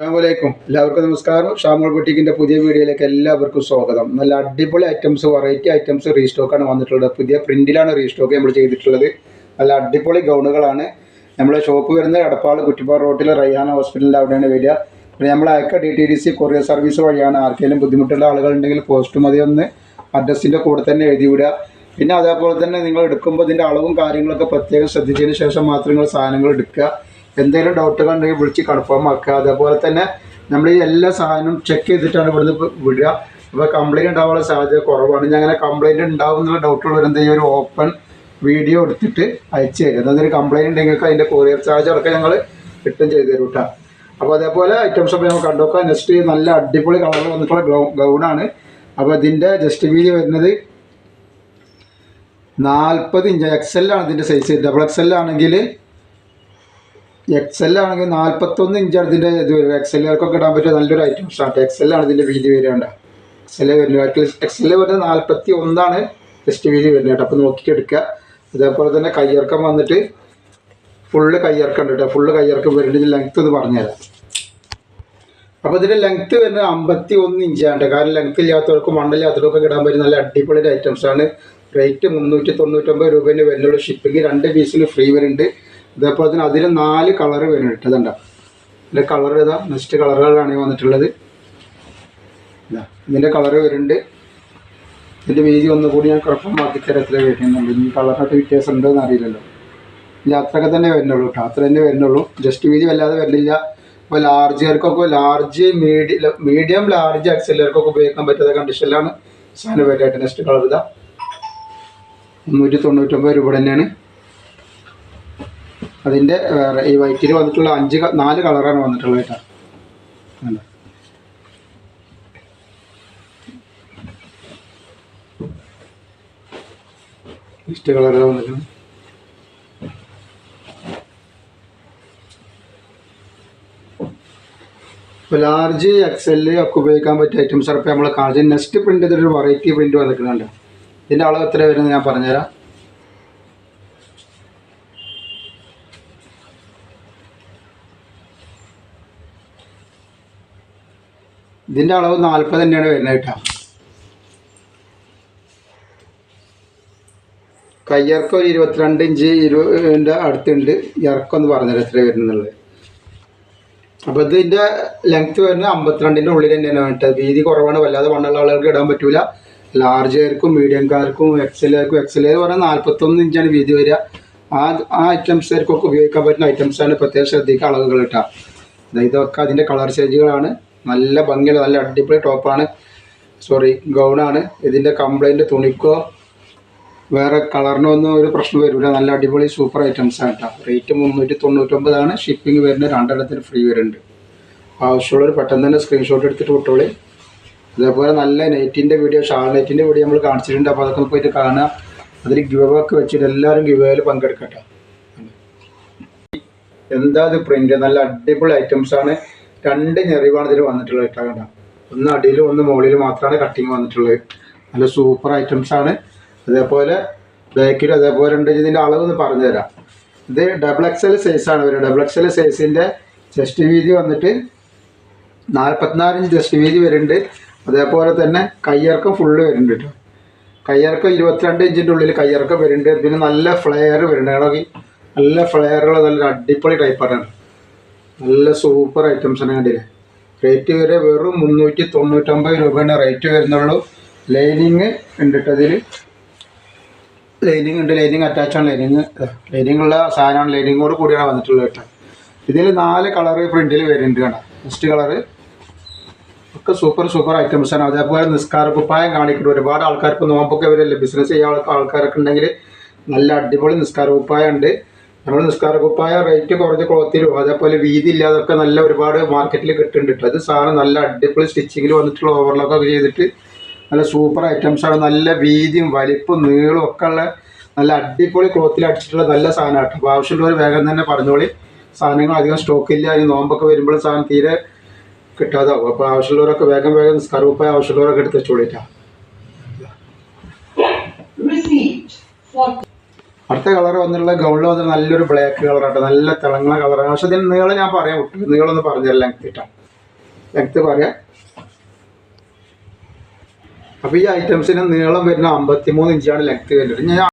അസ്സലാമലൈക്കും. എല്ലാവർക്കും നമസ്കാരം. ഷാമോൾ ബുട്ടീക്കിൻ്റെ പുതിയ വീഡിയോയിലേക്ക് എല്ലാവർക്കും സ്വാഗതം. നല്ല അടിപൊളി ഐറ്റംസ്, വെറൈറ്റി ഐറ്റംസ് റീസ്റ്റോക്കാണ് വന്നിട്ടുള്ളത്. പുതിയ പ്രിന്റിലാണ് റീസ്റ്റോക്ക് നമ്മൾ ചെയ്തിട്ടുള്ളത്. നല്ല അടിപൊളി ഗൗണുകളാണ്. നമ്മളെ ഷോപ്പ് വരുന്നത് എടപ്പാൾ കുറ്റിപ്പാറ റോട്ടിലെ റയ്യാന ഹോസ്പിറ്റലിൻ്റെ അവിടെയാണ് വരിക. പിന്നെ നമ്മൾ അയക്ക DTDC കൊറിയർ സർവീസ് വഴിയാണ്. ആർക്കെങ്കിലും ബുദ്ധിമുട്ടുള്ള ആളുകളുണ്ടെങ്കിൽ പോസ്റ്റ് മതി ഒന്ന് അഡ്രസ്സിൻ്റെ കൂടെ തന്നെ എഴുതി വിടുക. പിന്നെ അതേപോലെ തന്നെ നിങ്ങൾ എടുക്കുമ്പോൾ ഇതിൻ്റെ അളവും കാര്യങ്ങളൊക്കെ പ്രത്യേകം ശ്രദ്ധിച്ചതിന് ശേഷം മാത്രം നിങ്ങൾ സാധനങ്ങൾ എടുക്കുക. എന്തെങ്കിലും ഡൗട്ടുകൾ ഉണ്ടെങ്കിൽ വിളിച്ച് കൺഫേം ആക്കുക. അതേപോലെ തന്നെ നമ്മൾ ഈ എല്ലാ സാധനവും ചെക്ക് ചെയ്തിട്ടാണ് ഇവിടുന്ന് വിടുക. അപ്പോൾ കംപ്ലയിൻറ്റ് ഉണ്ടാവാനുള്ള സാധ്യത കുറവാണ്. ഞാൻ അങ്ങനെ കംപ്ലയിൻറ്റ് ഉണ്ടാവും എന്നുള്ള ഡൗട്ടുള്ളവർ എന്ത് ചെയ്യുക, ഒരു ഓപ്പൺ വീഡിയോ എടുത്തിട്ട് അയച്ചു തരും. എന്തെങ്കിലും കംപ്ലയിൻറ്റ് ഉണ്ടെങ്കിൽ അതിൻ്റെ കൊറിയർ ചാർജ് അടക്കം ഞങ്ങൾ റിട്ടേൺ ചെയ്ത് തരും കേട്ടോ. അപ്പോൾ അതേപോലെ ഐറ്റംസ് ഒക്കെ നമ്മൾ കണ്ടുനോക്കാം. നെക്സ്റ്റ് നല്ല അടിപൊളി കളറിൽ വന്നിട്ടുള്ള ഗൗണാണ്. അപ്പോൾ ഇതിൻ്റെ ജസ്റ്റ് വീതി വരുന്നത് 40 ഇഞ്ച്. XL ആണ് ഇതിൻ്റെ സൈസ്. XXL ആണെങ്കിൽ 41 ഇഞ്ചാണ് ഇതിൻ്റെ ഇത് വരിക. XLകാർക്കൊക്കെ ഇടാൻ പറ്റിയ നല്ലൊരു ഐറ്റംസ് ആണ്. XL ആണ് ഇതിൻ്റെ വീതി വരേണ്ട. XL വരുന്നത് 41 ജസ്റ്റ് വീതി വരുന്നത് കേട്ടോ. അപ്പോൾ നോക്കിയിട്ട് എടുക്കുക. അതേപോലെ തന്നെ കയ്യിറക്കം വന്നിട്ട് ഫുള്ള് കയ്യിറക്കം ഉണ്ട് കേട്ടോ. ഫുള്ള് കയ്യിറക്കം വരുന്നത് ലെങ്ത്ത് എന്ന് പറഞ്ഞുതരാം. അപ്പോൾ ഇതിൻ്റെ ലെങ്ത്ത് വരുന്നത് 51 ഇഞ്ചാണ്. കാരണം ലെങ്ത്ത് ഇല്ലാത്തവർക്കും മണ്ണില്ലാത്തവർക്കൊക്കെ ഇടാൻ പറ്റുന്ന നല്ല അടിപൊളി ഐറ്റംസ് ആണ്. റേറ്റ് 399 രൂപേൻ്റെ വരുന്നുള്ളൂ. ഷിപ്പിംഗ് 2 പീസിൽ ഫ്രീ വരുന്നുണ്ട്. അതേപോലെ തന്നെ അതിൽ 4 കളറ് വരുന്നുണ്ട്. അതുണ്ടാ ഇതിൻ്റെ കളർ ഏതാ, നെക്സ്റ്റ് കളറുകളാണ് വന്നിട്ടുള്ളത്. ഇതിൻ്റെ കളറ് വരുന്നുണ്ട്. ഇതിൻ്റെ വീതി ഒന്നുകൂടി ഞാൻ കൺഫേം ആക്കിത്തരാം എത്ര വരുന്നുണ്ട്. ഈ കളറിനൊക്കെ വ്യത്യാസം ഉണ്ടോ എന്ന് അറിയില്ലല്ലോ. ഇല്ല, അത്രയൊക്കെ തന്നെ വരുന്നുള്ളൂ കേട്ടോ. അത്ര തന്നെ വരുന്നുള്ളൂ. ജസ്റ്റ് വീതി വല്ലാതെ വരുന്നില്ല. അപ്പോൾ ലാർജുകാർക്കൊക്കെ മീഡിയം ലാർജ് XLകാർക്കൊക്കെ ഉപയോഗിക്കാൻ പറ്റാത്ത കണ്ടീഷനിലാണ് സാധനം വരായിട്ട്. നെക്സ്റ്റ് കളർ ഇതാ 399 രൂപ തന്നെയാണ്. അതിൻ്റെ ഈ വൈറ്റിൽ വന്നിട്ടുള്ള 4 കളറാണ് വന്നിട്ടുള്ളത് കേട്ടോ. നെക്സ്റ്റ് കളർ വന്നിട്ടുണ്ട്. ഇപ്പോൾ ലാർജ് XL ഒക്കെ ഉപയോഗിക്കാൻ പറ്റിയ ഐറ്റംസ് ആണ് ഇപ്പോൾ നമ്മൾ കാണിച്ചത്. നെക്സ്റ്റ് പ്രിൻ്റ് ഇതൊരു വെറൈറ്റി പ്രിൻ്റ് വന്നിട്ടുന്നുണ്ട്. ഇതിൻ്റെ അളവ് എത്ര വരുന്നത് ഞാൻ പറഞ്ഞുതരാം. ഇതിൻ്റെ അളവ് 40 തന്നെയാണ് വരുന്നത് കേട്ടോ. കയ്യിറക്കം ഒരു 22 ഇഞ്ച് 20ൻ്റെ അടുത്തുണ്ട്. ഇറക്കം എന്ന് പറഞ്ഞത് എത്ര വരുന്നുള്ളത്. അപ്പോൾ ഇതിൻ്റെ ലെങ്ത്ത് വരുന്നത് 52ൻ്റെ ഉള്ളിൽ തന്നെയാണ് വേണ്ടത്. വീതി കുറവാണ്. വല്ലാതെ വണ്ണുള്ള ആളുകൾക്ക് ഇടാൻ പറ്റില്ല. ലാർജുകാർക്കും മീഡിയംകാർക്കും XL പറഞ്ഞാൽ 41 ഇഞ്ചാണ് വീതി വരിക. ആ ഐറ്റംസുകാർക്കൊക്കെ ഉപയോഗിക്കാൻ പറ്റുന്ന ഐറ്റംസാണ്. പ്രത്യേകം ശ്രദ്ധിക്കുക അളവുകൾ കേട്ടോ. ഇതൊക്കെ അതിൻ്റെ കളർ ചേഞ്ചുകളാണ്. നല്ല ഭംഗിയുള്ള നല്ല അടിപൊളി ടോപ്പാണ്, ഗൗണാണ്. ഇതിൻ്റെ കംപ്ലൈൻറ്റ് തുണിക്കോ വേറെ കളറിനോ ഒന്നും ഒരു പ്രശ്നം വരില്ല. നല്ല അടിപൊളി സൂപ്പർ ഐറ്റംസാണ് കേട്ടോ. റേറ്റ് 399. ഷിപ്പിംഗ് വരുന്നത് 2 ഫ്രീ വരുന്നുണ്ട്. ആവശ്യമുള്ളവർ പെട്ടെന്ന് തന്നെ സ്ക്രീൻഷോട്ട് എടുത്തിട്ട് വിട്ടോളി. അതേപോലെ നല്ല നെറ്റിൻ്റെ വീഡിയോ, ഷാൾ നെറ്റിൻ്റെ വീഡിയോ നമ്മൾ കാണിച്ചിട്ടുണ്ട്. അപ്പോൾ അതൊക്കെ പോയിട്ട് കാണുക. അതിൽ ഗിവ് ഒക്കെ വെച്ചിട്ട് എല്ലാവരും ഗിവ് വേയിൽ പങ്കെടുക്കട്ടെ. എന്താ ഇത് പ്രിൻ്റ്, നല്ല അടിപൊളി ഐറ്റംസാണ്. 2 ഞെറിവാണ് ഇതിൽ വന്നിട്ടുള്ളത് കേട്ടോ. കണ്ട, ഒന്ന് അടിയിലും ഒന്ന് മുകളിലും മാത്രമാണ് കട്ടിങ് വന്നിട്ടുള്ളത്. നല്ല സൂപ്പർ ഐറ്റംസാണ്. അതേപോലെ ബാക്കിലും അതേപോലെ ഉണ്ട്. ഇതിൻ്റെ അളവ് ഒന്ന് പറഞ്ഞു തരാം. ഇത് XXL സൈസാണ് വരുന്നത്. XXL സൈസിൻ്റെ ചെസ്റ്റ് വീതി വന്നിട്ട് 44 ഇഞ്ച് ചെസ്റ്റ് വീതി വരുന്നുണ്ട്. അതേപോലെ തന്നെ കയ്യിറക്കം ഫുള്ള് വരുന്നുണ്ട് കേട്ടോ. കയ്യിറക്കം 22 ഇഞ്ചിൻ്റെ ഉള്ളിൽ കയ്യിറക്കം വരുന്നുണ്ട്. പിന്നെ നല്ല ഫ്ലെയർ വരുന്നുണ്ട്. ആണെങ്കിൽ നല്ല ഫ്ലെയറുള്ള നല്ല അടിപൊളി ടൈപ്പാണ്. നല്ല സൂപ്പർ ഐറ്റംസാണ്. കണ്ടില്ലേ. റേറ്റ് വരെ വെറും 399 രൂപയുടെ റേറ്റ് വരുന്നുള്ളൂ. ലൈനിങ് ഉണ്ട് കേട്ടോ. അതിൽ ലൈനിങ് ഉണ്ട്. ലൈനിങ് അറ്റാച്ചാണ്. ലൈനിങ് ഉള്ള സാധനമാണ്. ലൈനിങ്ങോട് കൂടിയാണ് വന്നിട്ടുള്ളത് കേട്ടോ. ഇതിൽ 4 കളറ് പ്രിൻറ്റിൽ വരുന്നുണ്ട് കേട്ടോ. നെക്സ്റ്റ് കളറ് ഒക്കെ സൂപ്പർ ഐറ്റംസാണ്. അതേപോലെ നിസ്കാര കുപ്പായം കാണിക്കുന്നത്. ഒരുപാട് ആൾക്കാർക്ക് നോമ്പൊക്കെ വരില്ല, ബിസിനസ് ചെയ്യാൻ ആൾക്കാരൊക്കെ ഉണ്ടെങ്കിൽ നല്ല അടിപൊളി നിസ്കാര കുപ്പായം ഉണ്ട്. നമ്മൾ നിസ്കാര കുപ്പായ റേറ്റ് കുറഞ്ഞ ക്ലോത്തിലും അതേപോലെ വീതി ഇല്ലാതൊക്കെ നല്ല ഒരുപാട് മാർക്കറ്റിൽ കിട്ടുന്നുണ്ട് കേട്ടോ. അത് സാധനം നല്ല അടിപൊളി സ്റ്റിച്ചിങ്ങിൽ വന്നിട്ടുള്ള ഓവർലോക്കൊക്കെ ചെയ്തിട്ട് നല്ല സൂപ്പർ ഐറ്റംസാണ്. നല്ല വീതിയും വലിപ്പും നീളവും ഒക്കെ ഉള്ള നല്ല അടിപൊളി ക്ലോത്തിൽ അടിച്ചിട്ടുള്ള നല്ല സാധനം കേട്ടോ. അപ്പോൾ ആവശ്യമുള്ളവർ വേഗം തന്നെ പറഞ്ഞോളി. സാധനങ്ങൾ അധികം സ്റ്റോക്കില്ല. ഈ നോമ്പൊക്കെ വരുമ്പോൾ സാധനം തീരെ കിട്ടാതാവും. അപ്പോൾ ആവശ്യമുള്ളവരൊക്കെ വേഗം നിസ്കാര കുപ്പായ ആവശ്യമുള്ളവരൊക്കെ എടുത്ത് വെച്ചോളിട്ടാ. അടുത്ത കളർ വന്നിട്ടുള്ള ഗൗണിൽ വന്നിട്ട് നല്ലൊരു ബ്ലാക്ക് കളറാട്ടോ. നല്ല തിളങ്ങുന്ന കളറാണ്. പക്ഷെ ഇതിന് നീളം ഞാൻ പറയാൻ വിട്ടു. നീളമൊന്ന് പറഞ്ഞുതരാം ലെങ്ത് കിട്ടാം. ലെങ്ത് പറയാം. അപ്പോൾ ഈ ഐറ്റംസിന് നീളം വരുന്ന 53 ഇഞ്ചാണ് ലെങ്ത് വരുന്നത്. ഞാൻ